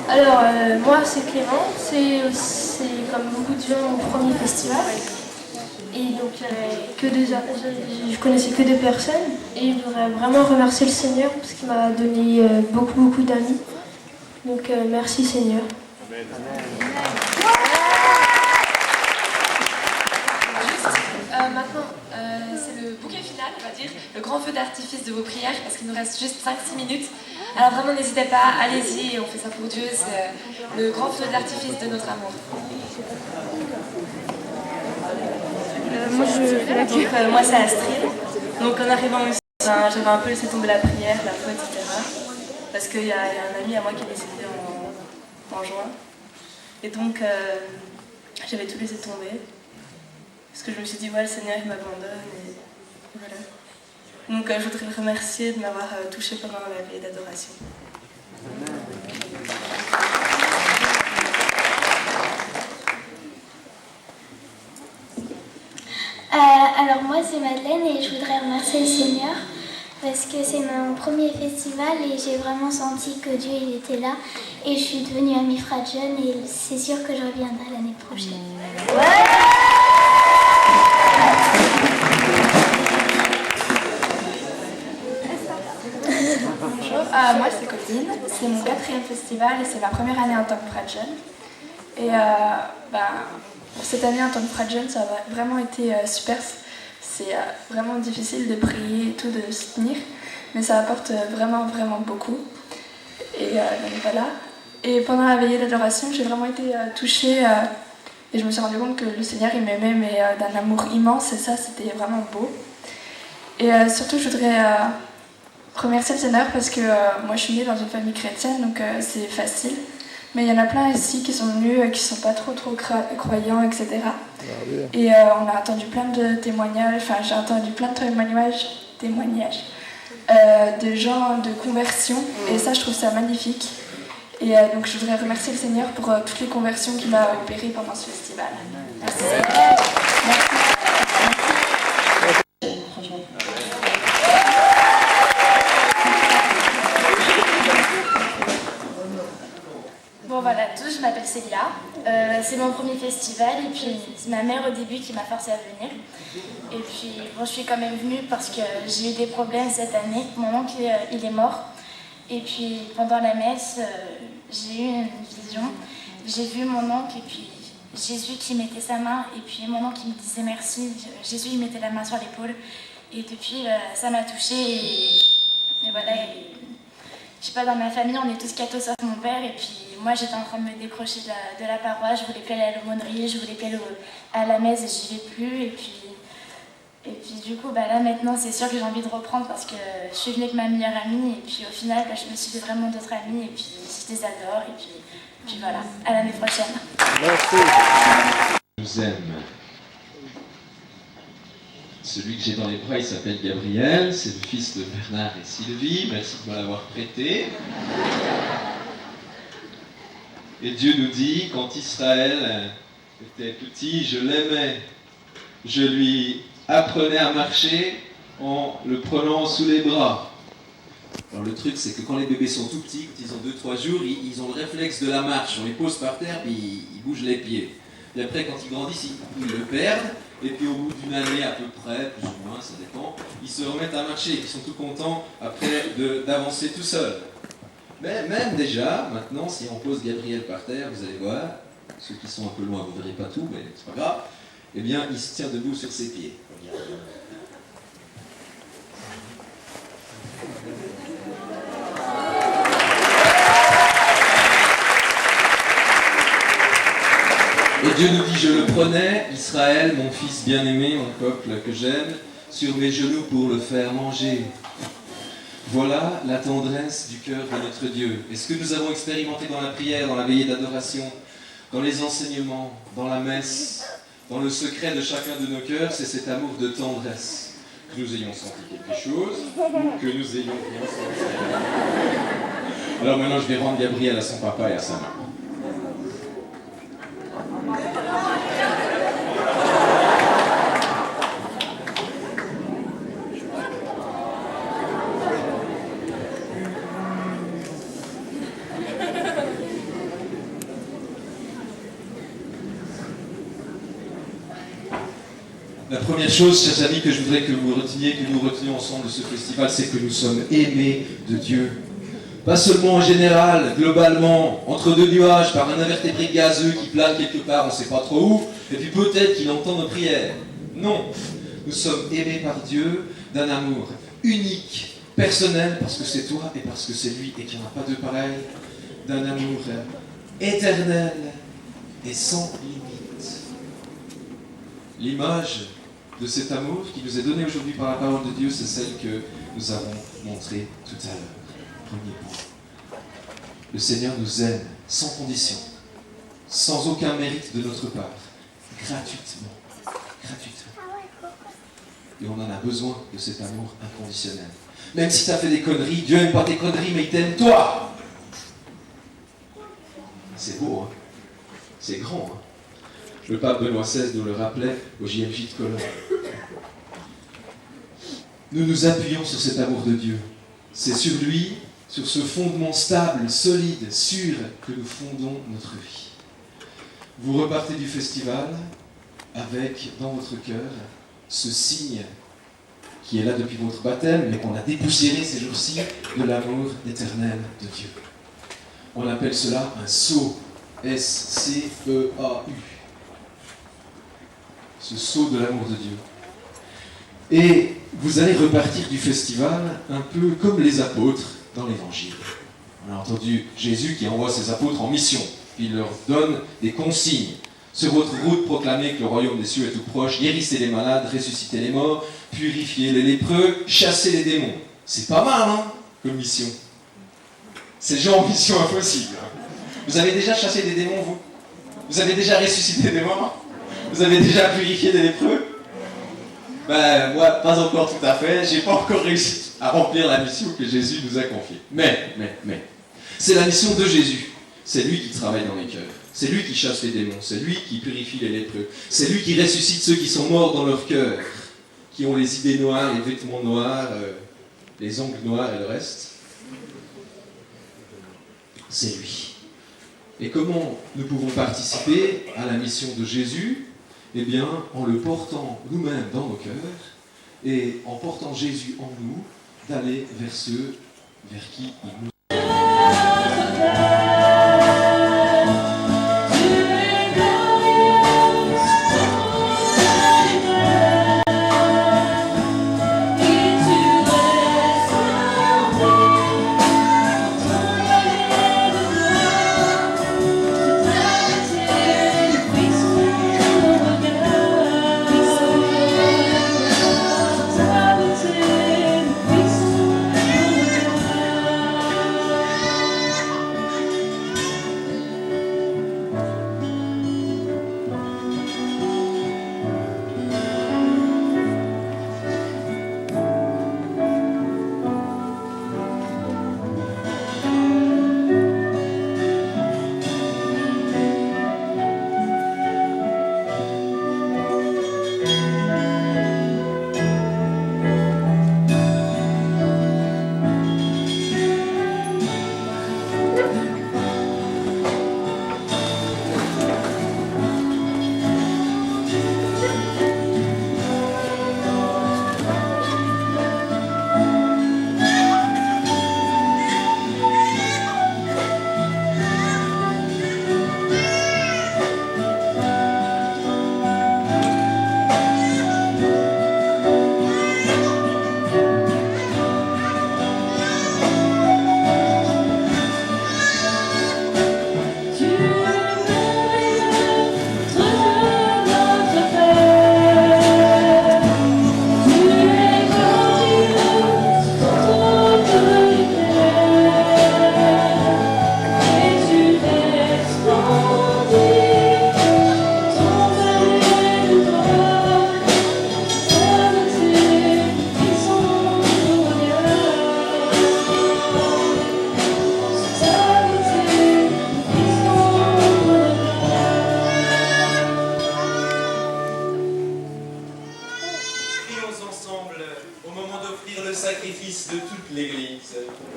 Alors, moi, c'est Clément. C'est comme beaucoup de gens mon premier festival. Et donc, je connaissais que deux personnes. Et je voudrais vraiment remercier le Seigneur parce qu'il m'a donné beaucoup d'amis. Donc, merci Seigneur. Maintenant, c'est le bouquet final. finale, on va dire, le grand feu d'artifice de vos prières, parce qu'il nous reste juste 5-6 minutes. Alors vraiment, n'hésitez pas, allez-y, on fait ça pour Dieu, c'est le grand feu d'artifice de notre amour. Moi, je fais la Donc, moi, c'est Astrid. Donc, en arrivant ici, j'avais un peu laissé tomber la prière, la foi, etc. Parce qu'il y a un ami à moi qui est décédé en juin. Et donc, j'avais tout laissé tomber. Parce que je me suis dit, ouais, le Seigneur, il m'abandonne. Et voilà. Donc, je voudrais le remercier de m'avoir touchée pendant la veille d'adoration. Alors moi c'est Madeleine et je voudrais remercier le Seigneur parce que c'est mon premier festival et j'ai vraiment senti que Dieu il était là et je suis devenue amie Fratjeune et c'est sûr que je reviendrai l'année prochaine. Bonjour, moi c'est Cotine, c'est mon 4e festival et c'est ma première année en tant que Fratjeune. Et cette année en tant que Fratjeune, ça a vraiment été super. C'est vraiment difficile de prier et tout, de se tenir, mais ça apporte vraiment beaucoup. Et donc voilà. Et pendant la veillée d'adoration, j'ai vraiment été touchée et je me suis rendu compte que le Seigneur il m'aimait, mais d'un amour immense, et ça c'était vraiment beau. Et surtout, je voudrais remercier le Seigneur parce que moi je suis née dans une famille chrétienne, donc c'est facile. Mais il y en a plein ici qui sont venus, qui ne sont pas trop croyants, etc. Et on a entendu plein de témoignages, enfin j'ai entendu plein de témoignages de gens de conversion. Et ça, je trouve ça magnifique. Et donc je voudrais remercier le Seigneur pour toutes les conversions qu'il a opérées pendant ce festival. Merci. Bon voilà à tous, je m'appelle Célia, c'est mon premier festival et puis c'est ma mère au début qui m'a forcée à venir. Et puis bon, je suis quand même venue parce que j'ai eu des problèmes cette année, mon oncle il est mort. Et puis pendant la messe, j'ai eu une vision, j'ai vu mon oncle et puis Jésus qui mettait sa main et puis mon oncle qui me disait merci, Jésus il mettait la main sur l'épaule et depuis ça m'a touchée et voilà. Je sais pas, dans ma famille, on est tous cathos sauf mon père, et puis moi j'étais en train de me décrocher de la paroisse, je voulais plus aller à l'aumônerie, je voulais plus aller à la messe et j'y vais plus, et puis du coup là maintenant c'est sûr que j'ai envie de reprendre parce que je suis venue avec ma meilleure amie, et puis au final je me suis fait vraiment d'autres amis, et puis je les adore, et puis voilà, à l'année prochaine. Merci. Nous aime. Celui que j'ai dans les bras, il s'appelle Gabriel, c'est le fils de Bernard et Sylvie, merci de me l'avoir prêté. Et Dieu nous dit, quand Israël était petit, je l'aimais. Je lui apprenais à marcher en le prenant sous les bras. Alors le truc, c'est que quand les bébés sont tout petits, quand ils ont 2-3 jours, ils ont le réflexe de la marche. On les pose par terre, puis ils bougent les pieds. Et après, quand ils grandissent, ils le perdent. Et puis au bout d'une année à peu près, plus ou moins, ça dépend, ils se remettent à marcher. Ils sont tout contents après d'avancer tout seuls. Mais même déjà, maintenant, si on pose Gabriel par terre, vous allez voir, ceux qui sont un peu loin, vous ne verrez pas tout, mais c'est pas grave, eh bien, il se tient debout sur ses pieds. Et Dieu nous dit, je le prenais, Israël, mon fils bien-aimé, mon peuple que j'aime, sur mes genoux pour le faire manger. Voilà la tendresse du cœur de notre Dieu. Et ce que nous avons expérimenté dans la prière, dans la veillée d'adoration, dans les enseignements, dans la messe, dans le secret de chacun de nos cœurs, c'est cet amour de tendresse. Que nous ayons senti quelque chose, ou que nous ayons rien senti. Alors maintenant, je vais rendre Gabriel à son papa et à sa maman. La première chose, chers amis, que je voudrais que vous reteniez, que nous retenions ensemble de ce festival, c'est que nous sommes aimés de Dieu. Pas seulement en général, globalement, entre deux nuages, par un invertébré gazeux qui plane quelque part, on ne sait pas trop où, et puis peut-être qu'il entend nos prières. Non. Nous sommes aimés par Dieu d'un amour unique, personnel, parce que c'est toi et parce que c'est lui et qu'il n'y en a pas de pareil, d'un amour éternel et sans limite. L'image de cet amour qui nous est donné aujourd'hui par la parole de Dieu, c'est celle que nous avons montrée tout à l'heure. Premier point. Le Seigneur nous aime sans condition, sans aucun mérite de notre part, gratuitement. Et on en a besoin de cet amour inconditionnel. Même si tu as fait des conneries, Dieu n'aime pas tes conneries, mais il t'aime toi. C'est beau, hein? C'est grand, hein? Le pape Benoît XVI nous le rappelait au JMJ de Cologne. Nous nous appuyons sur cet amour de Dieu. C'est sur lui, sur ce fondement stable, solide, sûr, que nous fondons notre vie. Vous repartez du festival avec, dans votre cœur, ce signe qui est là depuis votre baptême, mais qu'on a dépoussiéré ces jours-ci, de l'amour éternel de Dieu. On appelle cela un sceau, S-C-E-A-U. Ce sceau de l'amour de Dieu. Et vous allez repartir du festival un peu comme les apôtres dans l'Évangile. On a entendu Jésus qui envoie ses apôtres en mission, puis il leur donne des consignes. Sur votre route, proclamez que le royaume des cieux est tout proche, guérissez les malades, ressuscitez les morts, purifiez les lépreux, chassez les démons. C'est pas mal, hein, comme mission. C'est genre mission impossible. Vous avez déjà chassé des démons, vous? Vous avez déjà ressuscité des morts? Vous avez déjà purifié des lépreux? Ben, moi, pas encore tout à fait. J'ai pas encore réussi à remplir la mission que Jésus nous a confiée. Mais, c'est la mission de Jésus. C'est lui qui travaille dans les cœurs. C'est lui qui chasse les démons. C'est lui qui purifie les lépreux. C'est lui qui ressuscite ceux qui sont morts dans leur cœur, qui ont les idées noires, les vêtements noirs, les ongles noirs et le reste. C'est lui. Et comment nous pouvons participer à la mission de Jésus? Eh bien, en le portant nous-mêmes dans nos cœurs et en portant Jésus en nous, d'aller vers ceux vers qui il nous...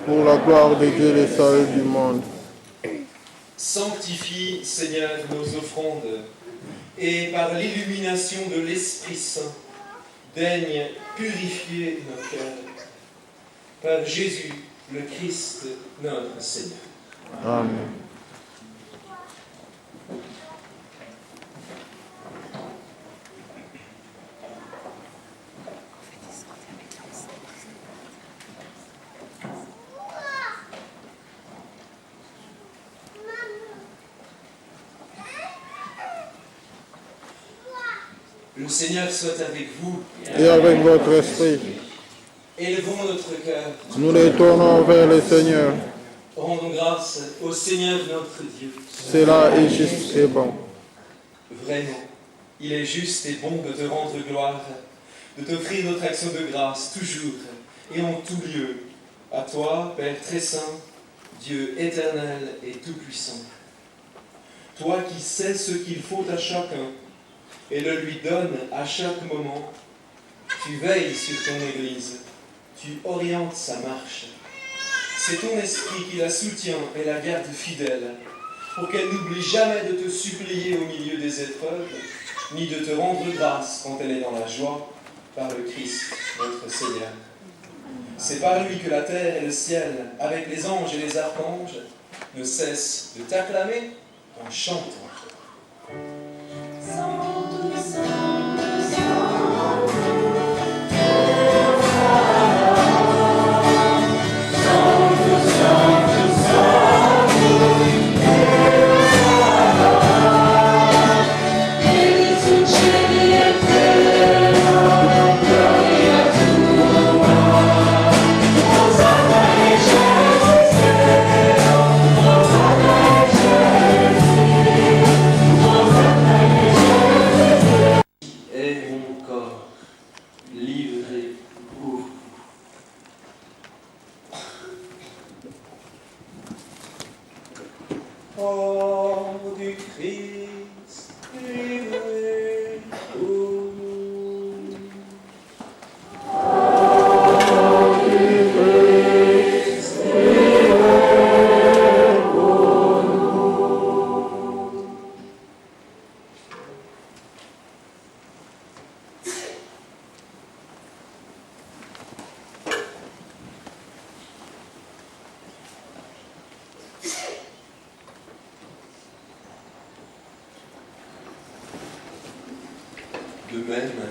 Pour la gloire de Dieu et le salut du monde. Sanctifie, Seigneur, nos offrandes, et par l'illumination de l'Esprit Saint, daigne purifier nos cœurs. Par Jésus, le Christ, notre Seigneur. Amen. Le Seigneur soit avec vous. Et avec votre esprit. Élevons notre cœur. Nous les tournons vers le Seigneur. Rendons grâce au Seigneur notre Dieu. Cela est juste et bon. Vraiment, il est juste et bon de te rendre gloire, de t'offrir notre action de grâce, toujours et en tout lieu, à toi, Père très saint, Dieu éternel et tout-puissant. Toi qui sais ce qu'il faut à chacun et le lui donnes à chaque moment, tu veilles sur ton Église, tu orientes sa marche. C'est ton esprit qui la soutient et la garde fidèle, pour qu'elle n'oublie jamais de te supplier au milieu des épreuves, ni de te rendre grâce quand elle est dans la joie, par le Christ, notre Seigneur. C'est par lui que la terre et le ciel, avec les anges et les archanges, ne cessent de t'acclamer en chantant. Corps du Christ, livré pour nous. Corps du Christ, livré pour nous. De même,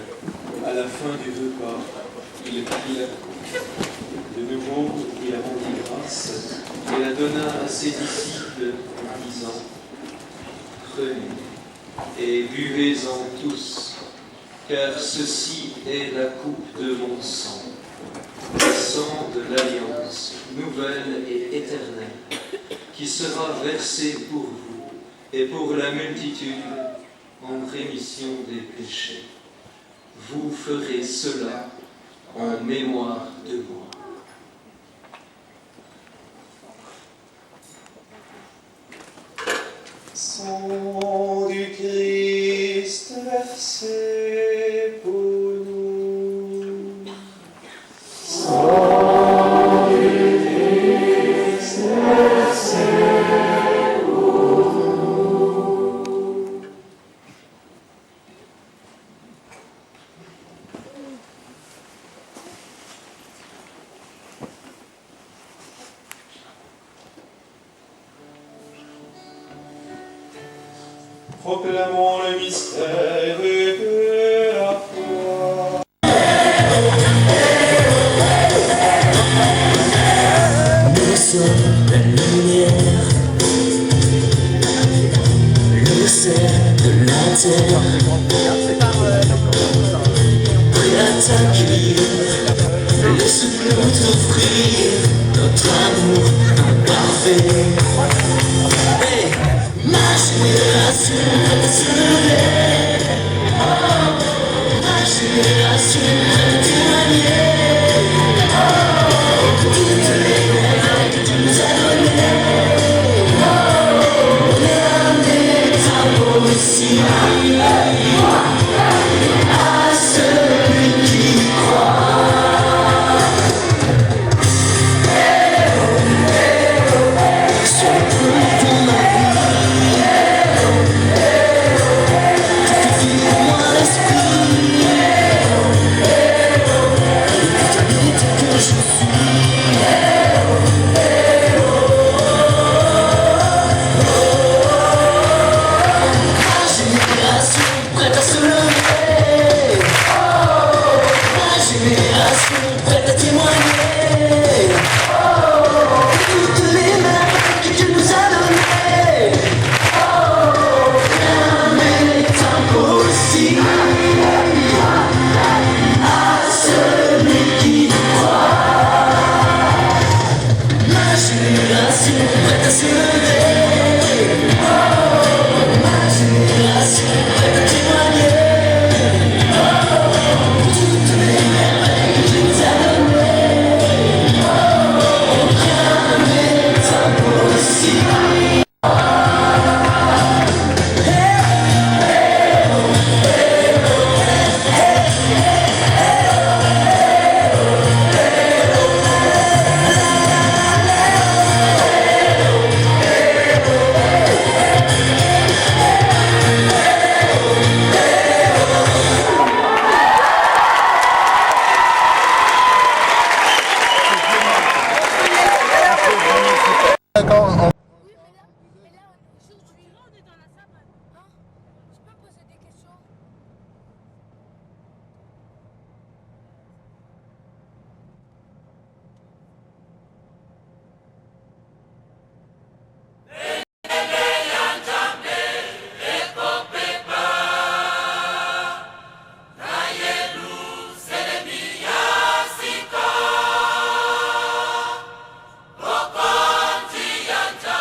à la fin du repas, il prit la coupe. De nouveau, il rendit grâce et la donna à ses disciples en disant : Prenez et buvez-en tous, car ceci est la coupe de mon sang, le sang de l'alliance nouvelle et éternelle, qui sera versé pour vous et pour la multitude en rémission des péchés. Vous ferez cela en mémoire de moi. Sang du Christ versé pour nous. Sang du Christ versé pour nous. Proclamons le mystère de la foi. Nous sommes la lumière, le sel de la terre, prêt à t'accueillir, laisse-nous t'offrir notre amour imparfait. Hey, ma génération se lève, oh, ma génération témoignée, oh, toutes les rêves que tu nous as donnés, oh, l'âme est à moi aussi, à celui qui croit. Quand Yanta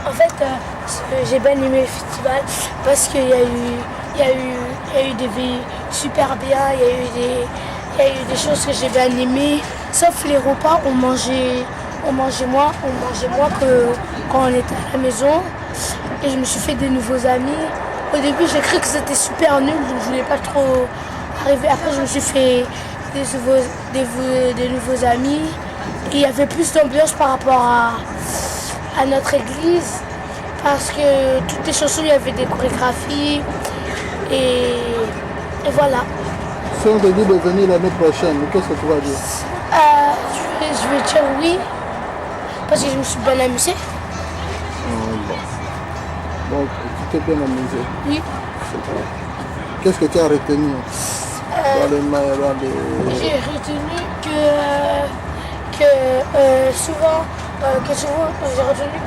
En fait, j'ai bien aimé le festival parce qu'il y a eu des filles super bien, il y a eu il y a eu des choses que j'ai bien aimées, sauf les repas, on mangeait moins que quand on était à la maison. Et je me suis fait des nouveaux amis. Au début, j'ai cru que c'était super nul, donc je voulais pas trop arriver. Après, je me suis fait des nouveaux amis. Et il y avait plus d'ambiance par rapport à notre église. Parce que toutes les chansons, il y avait des chorégraphies. Et voilà. Si on te dit de venir l'année prochaine, qu'est-ce que tu vas dire? Je vais dire oui. Parce que je me suis bien amusée. Donc, tu t'es bien amusé? Oui. Qu'est-ce que tu as retenu J'ai retenu que souvent j'ai retenu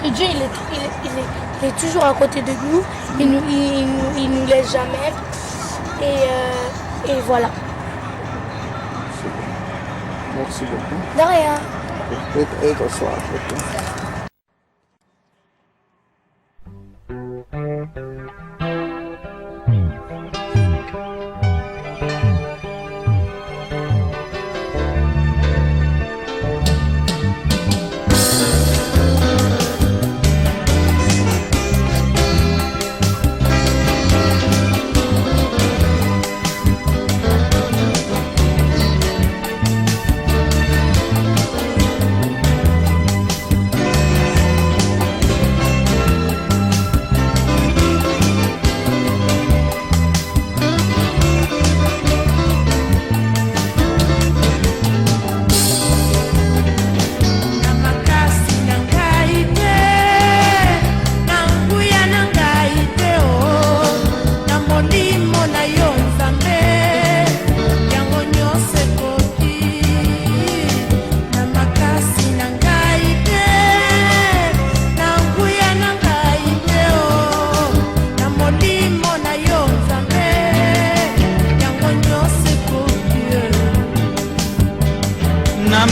que Dieu il est toujours à côté de nous, il nous laisse jamais. Et voilà. Merci beaucoup. De rien. Et bonsoir.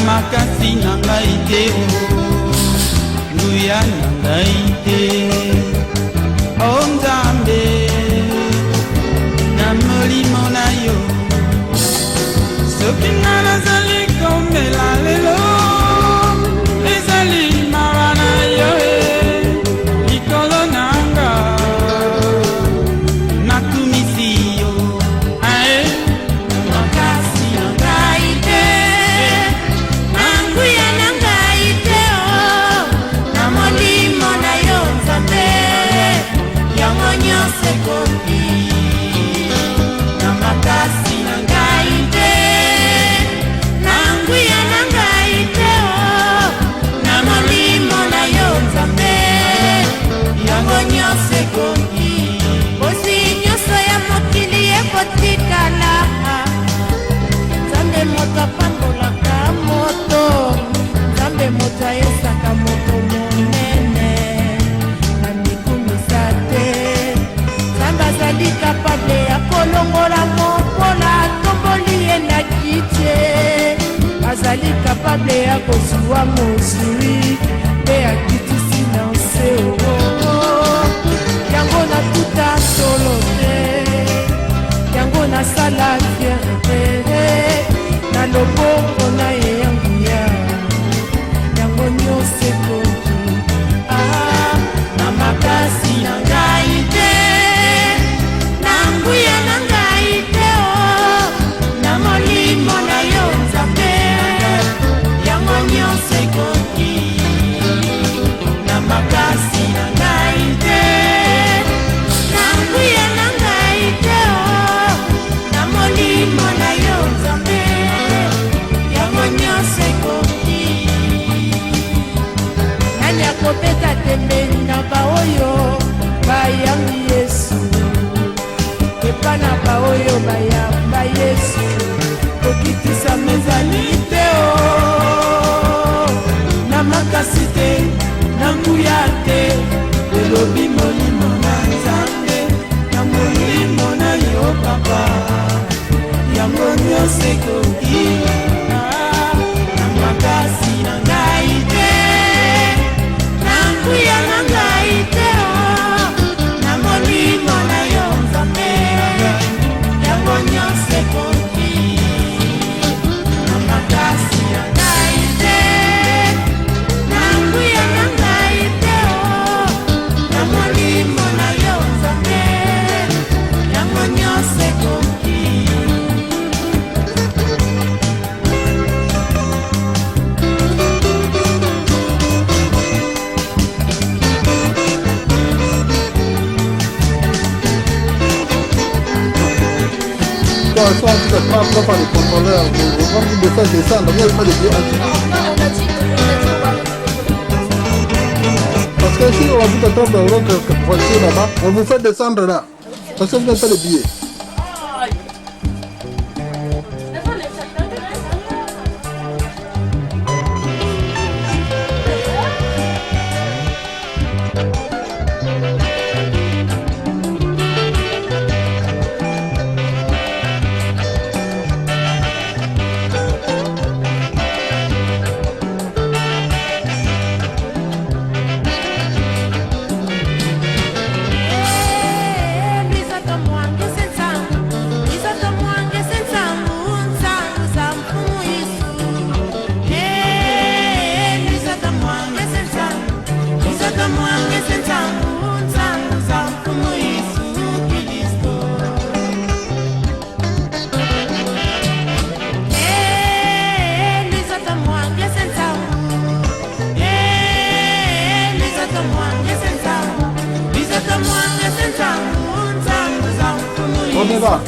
makasi na ngai te nguya na ngai te o Nzambe na molimo na yo soki nga nazali komela lelo ezali mawa na yo likolo na nga nakumisi yo ae makasi na ngai te nguya na ngai te na molimo na yo Nzambe yango nyonso ekoki na makasi na ngai te na nguya na ngai te na molimo na yo Nzambe yango nyonso ekoki bosi nyonso ya mokili ekotikala Nzambe moto apambolaka moto Nzambe moto ayesaka moto monene na mikumisa te Nzambe azali kapable ya kolongola mopola atomboli ye na kiti azali kapable ya kozwa mozwi mpe akitisi na nseo yango natuta solo te yango nasala fiere na loboko na ye ya nguya yango nyonso ekoki na makasi na ngai te na nguya na ngai te na molimo na yo Nzambe yango nyonso ekoki na makasi na ngai te na nguya na ngai te na molimo na yo Nzambe yango nyonso ekoki nani akobeta tembeli na baoyo bayambi Yesu epa na baoyo bayamba Yesu kokitisa mezali te na makasi te na nguya te elobi molimo na Nzambe na molimo na yo papa yango nyonso ekoki na makasi na ngai te na nguya na ngai te na molimo na yo Nzambe yango nyonso ekoki sont en tout cas pas par les contrôleurs. On va vous faire descendre, vous n'avez pas de billets parce que si on va vous attendre dans votre voiture là-bas, on vous fait descendre là. Parce que vous n'avez pas de billets. On y va.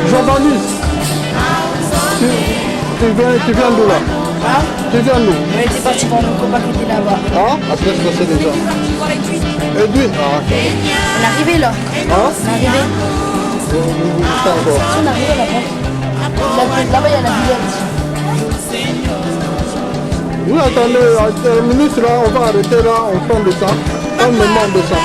Jean-Baptiste, tu viens d'où là? Hein? Tu viens d'où? On était parti voir nos copains qui étaient là-bas. Ah? Après, c'est passé déjà. Edwin? Ah, ok. On est arrivé là. Hein? On est arrivé. Où encore? On est arrivé là-bas. Là-bas, il y a la billette. Oui, attendez, une minute là, on va arrêter là, on prend le temps. On me demande de ça.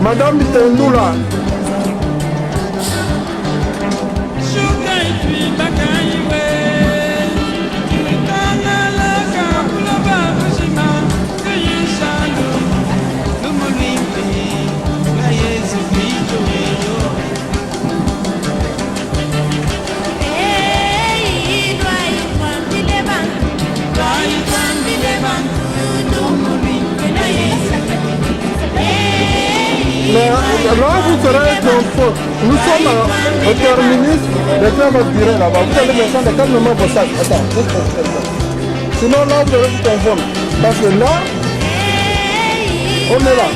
Madame Mitendou là, là vous serez donc, nous sommes au terminus, les trains vont tirer là-bas. Vous allez maintenant calmement vos sacs. Attends, sinon là vous allez vous confondre. Parce que là, on est là.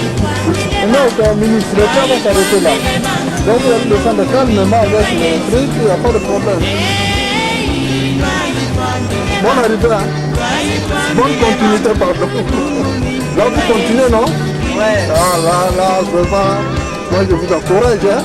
On est au terminus, les trains vont s'arrêter là. Donc vous allez descendre calmement avec le truc, il n'y a pas de problème. Bonne arrivée, hein. Bonne continuité, pardon. Là vous continuez, non? Ouais. Ah là, vraiment. Moi je vous encourage, hein.